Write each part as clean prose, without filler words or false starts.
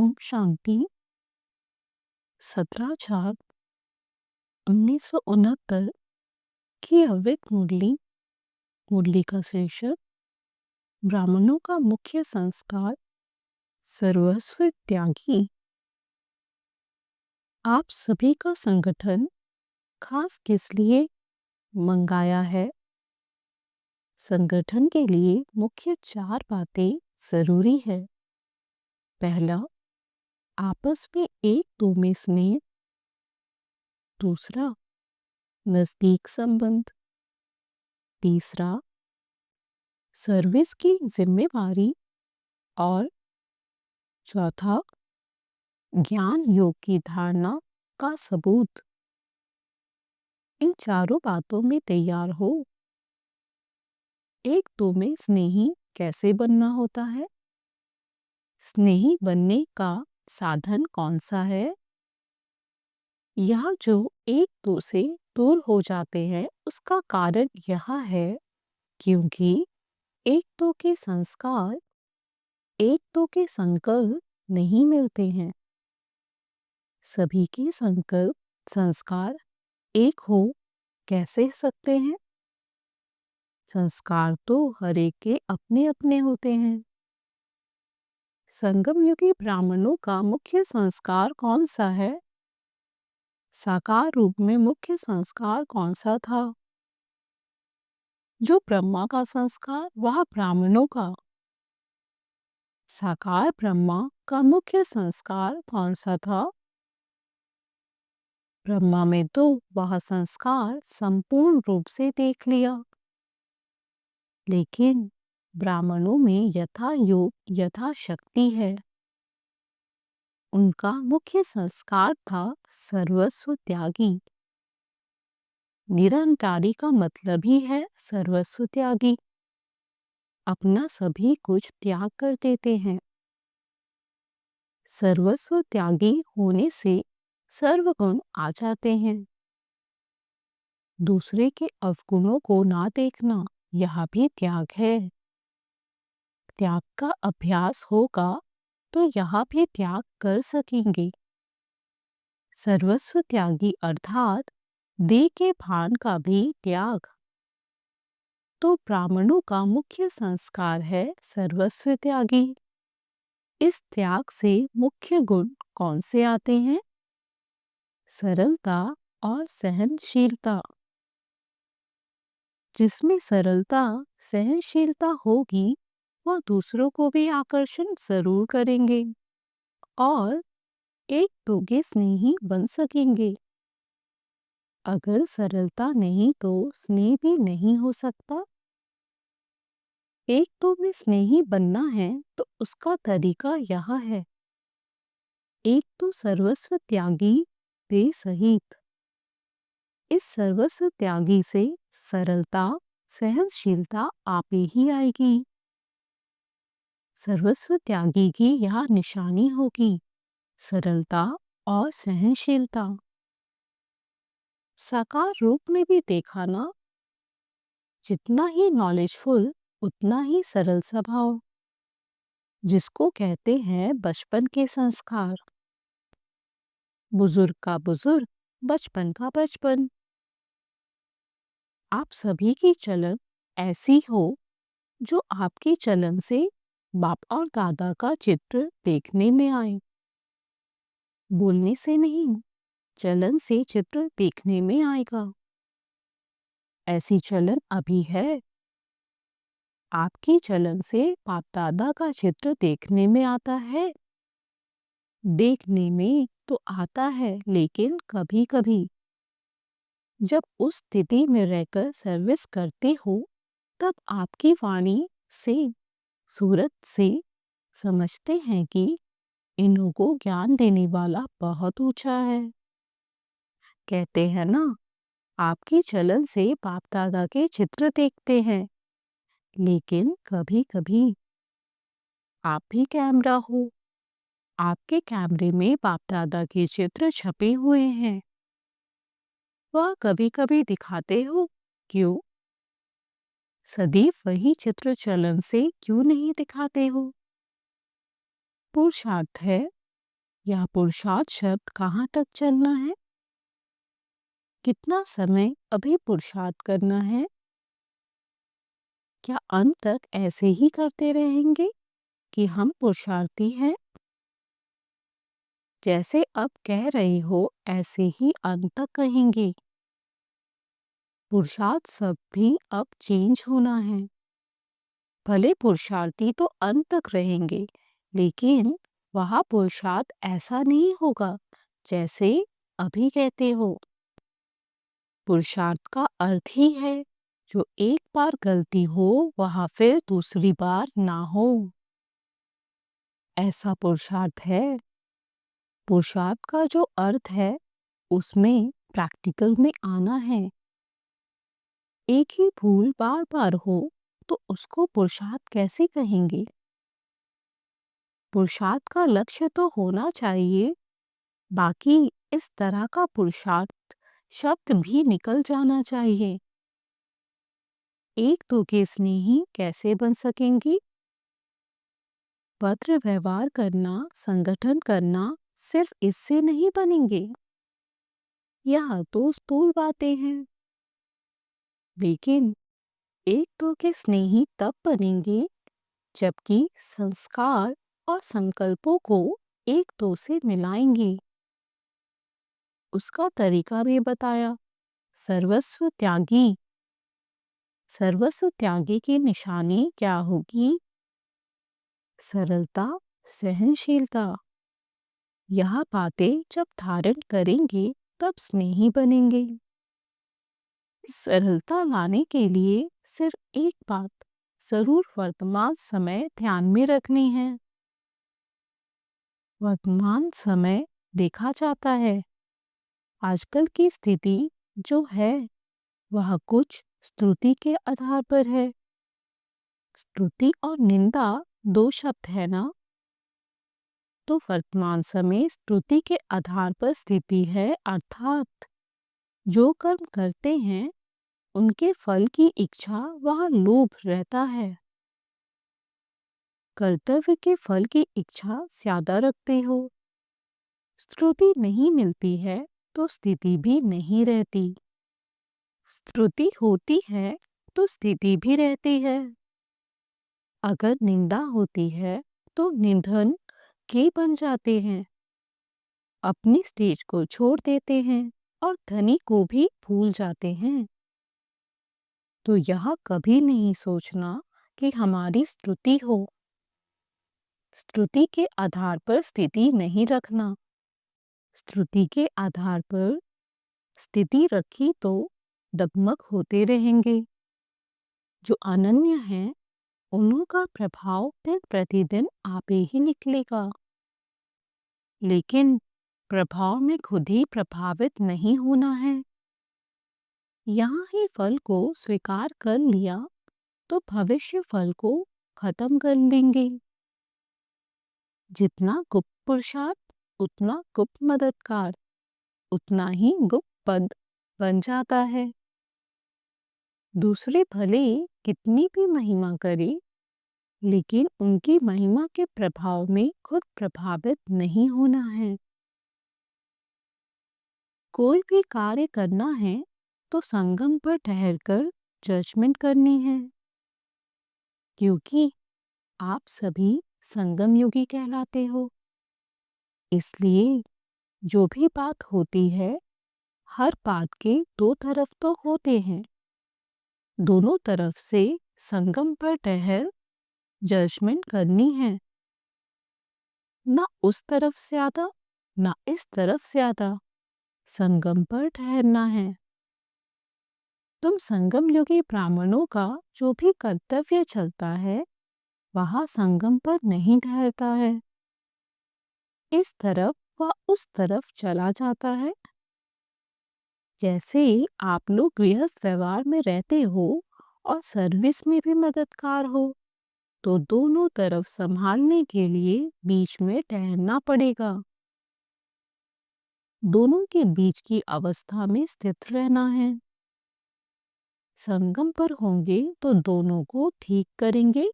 ओम शांति। 17/4/1969 की अव्यक्त मुरली। मुरली का शीर्षक ब्राह्मणों का मुख्य संस्कार सर्वस्व त्यागी। आप सभी का संगठन खास किस लिए मंगाया है? संगठन के लिए मुख्य 4 बातें जरूरी है। पहला, आपस में एक दो में स्नेह। दूसरा, नजदीक संबंध। तीसरा, सर्विस की जिम्मेवारी। और चौथा, ज्ञान योग की धारणा का सबूत। इन चारों बातों में तैयार हो। एक दो में स्नेही कैसे बनना होता है? स्नेही बनने का साधन कौन सा है? यह जो एक दो से दूर हो जाते हैं उसका कारण यह है क्योंकि एक दो के संस्कार, एक दो के संकल्प नहीं मिलते हैं। सभी के संकल्प संस्कार एक हो कैसे सकते हैं? संस्कार तो हर एक के अपने अपने होते हैं। संगम युगी ब्राह्मणों का मुख्य संस्कार कौन सा है? साकार रूप में मुख्य संस्कार कौन सा था? जो ब्रह्मा का संस्कार वह ब्राह्मणों का। साकार ब्रह्मा का मुख्य संस्कार कौन सा था? ब्रह्मा में तो वह संस्कार संपूर्ण रूप से देख लिया, लेकिन ब्राह्मणों में यथा योग यथा शक्ति है। उनका मुख्य संस्कार था सर्वस्व त्यागी। निरंकारी का मतलब ही है सर्वस्व त्यागी। अपना सभी कुछ त्याग कर देते हैं। सर्वस्व त्यागी होने से सर्वगुण आ जाते हैं। दूसरे के अवगुणों को ना देखना यह भी त्याग है। त्याग का अभ्यास होगा तो यह भी त्याग कर सकेंगे। सर्वस्व त्यागी अर्थात देह के भान का भी त्याग। तो ब्राह्मणों का मुख्य संस्कार है सर्वस्व त्यागी। इस त्याग से मुख्य गुण कौन से आते हैं? सरलता और सहनशीलता। जिसमें सरलता सहनशीलता होगी वह दूसरों को भी आकर्षण जरूर करेंगे और एक दोगे स्नेही बन सकेंगे। अगर सरलता नहीं तो स्नेह भी नहीं हो सकता। एक दो में स्नेही बनना है तो उसका तरीका यह है। एक तो सर्वस्व त्यागी बेसहित। इस सर्वस्व त्यागी से सरलता सहनशीलता आप ही आएगी। सर्वस्व त्यागी की यह निशानी होगी, सरलता और सहनशीलता। साकार रूप में भी देखा ना, जितना ही नॉलेजफुल उतना ही सरल स्वभाव, जिसको कहते हैं बचपन के संस्कार। बुजुर्ग का बुजुर्ग, बचपन का बचपन। आप सभी की चलन ऐसी हो जो आपके चलन से बाप और दादा का चित्र देखने में आए। बोलने से नहीं, चलन से चित्र देखने में आएगा। ऐसी चलन अभी है। आपकी चलन से बाप दादा का चित्र देखने में आता है। देखने में तो आता है, लेकिन कभी कभी जब उस स्थिति में रहकर सर्विस करते हो तब आपकी वाणी से, सूरत से समझते हैं कि इन्हों को ज्ञान देने वाला बहुत ऊंचा है। कहते हैं ना, आपकी चलन से बाप दादा के चित्र देखते हैं, लेकिन कभी कभी आप भी कैमरा हो। आपके कैमरे में बाप दादा के चित्र छपे हुए हैं। वह कभी कभी दिखाते हो, क्यों? सदैव वही चित्र चलन से क्यों नहीं दिखाते हो? पुरुषार्थ है या पुरुषार्थ शब्द कहाँ तक चलना है? कितना समय अभी पुरुषार्थ करना है? क्या अंत तक ऐसे ही करते रहेंगे कि हम पुरुषार्थी हैं? जैसे अब कह रहे हो ऐसे ही अंत तक कहेंगे। पुरुषार्थ शब्द भी अब चेंज होना है। भले पुरुषार्थी तो अंत तक रहेंगे, लेकिन वहाँ पुरुषार्थ ऐसा नहीं होगा जैसे अभी कहते हो। पुरुषार्थ का अर्थ ही है जो एक बार गलती हो वहाँ फिर दूसरी बार ना हो, ऐसा पुरुषार्थ है। पुरुषार्थ का जो अर्थ है उसमें प्रैक्टिकल में आना है। एक ही भूल बार बार हो तो उसको पुरुषार्थ कैसे कहेंगे? पुरुषार्थ का लक्ष्य तो होना चाहिए, बाकी इस तरह का पुरुषार्थ शब्द भी निकल जाना चाहिए। एक दो के स्नेही कैसे बन सकेंगी? पत्र व्यवहार करना, संगठन करना सिर्फ इससे नहीं बनेंगे। यह तो स्थूल बातें हैं, लेकिन एक दो के स्नेही तब बनेंगे जबकि संस्कार और संकल्पों को एक दो से मिलाएंगे। उसका तरीका भी बताया। सर्वस्व त्यागी। सर्वस्व त्यागी की निशानी क्या होगी? सरलता, सहनशीलता। यह बातें जब धारण करेंगे तब स्नेही बनेंगे। सरलता लाने के लिए सिर्फ एक बात जरूर वर्तमान समय ध्यान में रखनी है। वर्तमान समय देखा जाता है, आजकल की स्थिति जो है वह कुछ स्तुति के आधार पर है। स्तुति और निंदा दो शब्द है ना, तो वर्तमान समय स्तुति के आधार पर स्थिति है, अर्थात जो कर्म करते हैं उनके फल की इच्छा वह लोभ रहता है। कर्तव्य के फल की इच्छा ज्यादा रखते हो। स्तुति नहीं मिलती है तो स्थिति भी नहीं रहती। स्तुति होती है तो स्थिति भी रहती है। अगर निंदा होती है तो निधन के बन जाते हैं, अपनी स्टेज को छोड़ देते हैं और धनी को भी भूल जाते हैं। तो यह कभी नहीं सोचना कि हमारी स्तुति हो। स्तुति के आधार पर स्थिति नहीं रखना। स्तुति के आधार पर स्थिति रखी तो डगमग होते रहेंगे। जो अनन्य हैं उनका प्रभाव दिन प्रतिदिन आपे ही निकलेगा। लेकिन प्रभाव में खुद ही प्रभावित नहीं होना है। यहाँ ही फल को स्वीकार कर लिया तो भविष्य फल को खत्म कर लेंगे। जितना गुप्त पुरुषार्थ उतना गुप्त मददगार, उतना ही गुप्त पद बन जाता है। दूसरे भले कितनी भी महिमा करे, लेकिन उनकी महिमा के प्रभाव में खुद प्रभावित नहीं होना है। कोई भी कार्य करना है तो संगम पर ठहरकर जजमेंट करनी है, क्योंकि आप सभी संगम योगी कहलाते हो। इसलिए जो भी बात होती है, हर बात के दो तरफ तो होते हैं। दोनों तरफ से संगम पर ठहर जजमेंट करनी है। ना उस तरफ ज्यादा ना इस तरफ ज्यादा, संगम पर ठहरना है। तुम संगम योगी ब्राह्मणों का जो भी कर्तव्य चलता है वहाँ संगम पर नहीं ठहरता है। इस तरफ व उस तरफ चला जाता है। जैसे आप लोग गृहस्थ व्यवहार में रहते हो और सर्विस में भी मददगार हो, तो दोनों तरफ संभालने के लिए बीच में ठहरना पड़ेगा। दोनों के बीच की अवस्था में स्थित रहना है। संगम पर होंगे तो दोनों को ठीक करेंगे।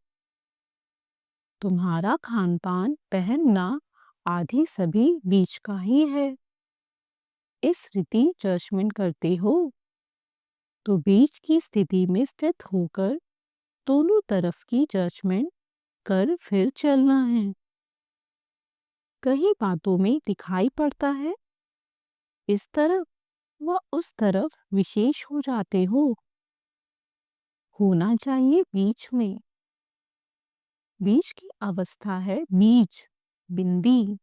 तुम्हारा खान पान, पहनना आधी सभी बीच का ही है। इस रीति जजमेंट करते हो तो बीच की स्थिति में स्थित होकर दोनों तरफ की जजमेंट कर फिर चलना है। कई बातों में दिखाई पड़ता है इस तरफ व उस तरफ विशेष हो जाते हो। होना चाहिए बीच में। बीच की अवस्था है बीज, बिंदी।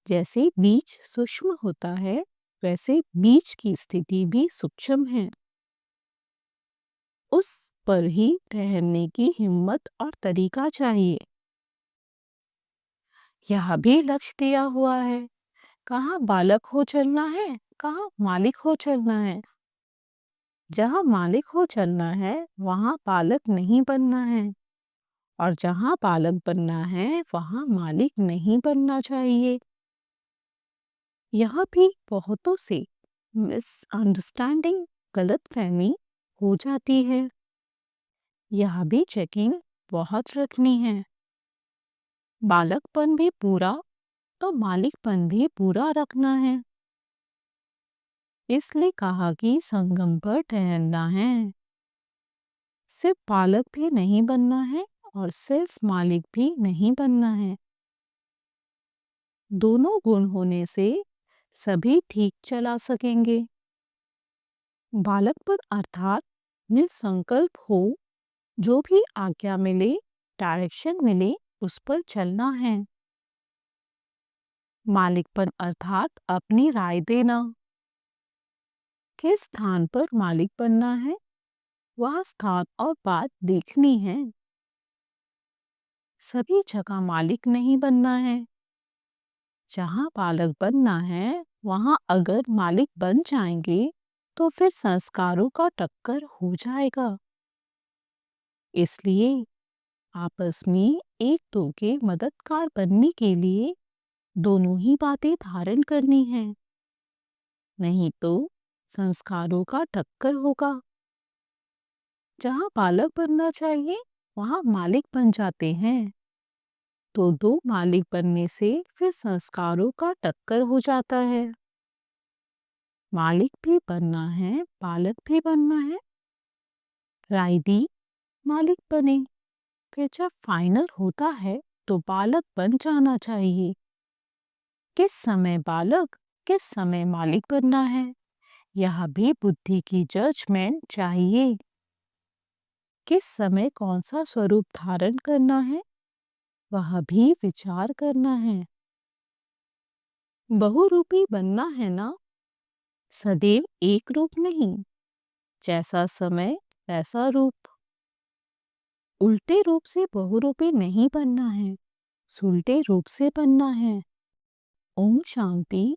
जैसे बीज सूक्ष्म होता है वैसे बीज की स्थिति भी सूक्ष्म है। उस पर ही ठहरने की हिम्मत और तरीका चाहिए। यह भी लक्ष्य दिया हुआ है, कहाँ बालक हो चलना है, कहाँ मालिक हो चलना है। जहाँ मालिक हो चलना है वहाँ बालक नहीं बनना है, और जहाँ बालक बनना है वहाँ मालिक नहीं बनना चाहिए। यह भी बहुतों से मिसअंडरस्टैंडिंग, गलतफहमी हो जाती है। यह भी चेकिंग बहुत रखनी है। बालकपन भी पूरा तो मालिकपन भी पूरा रखना है। इसलिए कहा कि संगम पर ठहरना है। सिर्फ बालक भी नहीं बनना है और सिर्फ मालिक भी नहीं बनना है। दोनों गुण होने से सभी ठीक चला सकेंगे। बालकपन अर्थात निसंकल्प हो, जो भी आज्ञा मिले, डायरेक्शन मिले, उस पर चलना है। मालिकपन अर्थात अपनी राय देना। किस स्थान पर मालिक बनना है वह स्थान और बात देखनी है। सभी जगह मालिक नहीं बनना है। जहाँ बालक बनना है वहाँ अगर मालिक बन जाएंगे तो फिर संस्कारों का टक्कर हो जाएगा। इसलिए आपस में एक दो के मददगार बनने के लिए दोनों ही बातें धारण करनी है, नहीं तो संस्कारों का टक्कर होगा। जहाँ बालक बनना चाहिए वहाँ मालिक बन जाते हैं, तो दो मालिक बनने से फिर संस्कारों का टक्कर हो जाता है। मालिक भी बनना है, बालक भी बनना है। राय दी, मालिक बने। फिर जब फाइनल होता है तो बालक बन जाना चाहिए। किस समय बालक, किस समय मालिक बनना है, यह भी बुद्धि की जजमेंट चाहिए। किस समय कौन सा स्वरूप धारण करना है वह भी विचार करना है। बहुरूपी बनना है ना, सदैव एक रूप नहीं, जैसा समय वैसा रूप। उल्टे रूप से बहुरूपी नहीं बनना है, सुलटे रूप से बनना है। ओम शांति।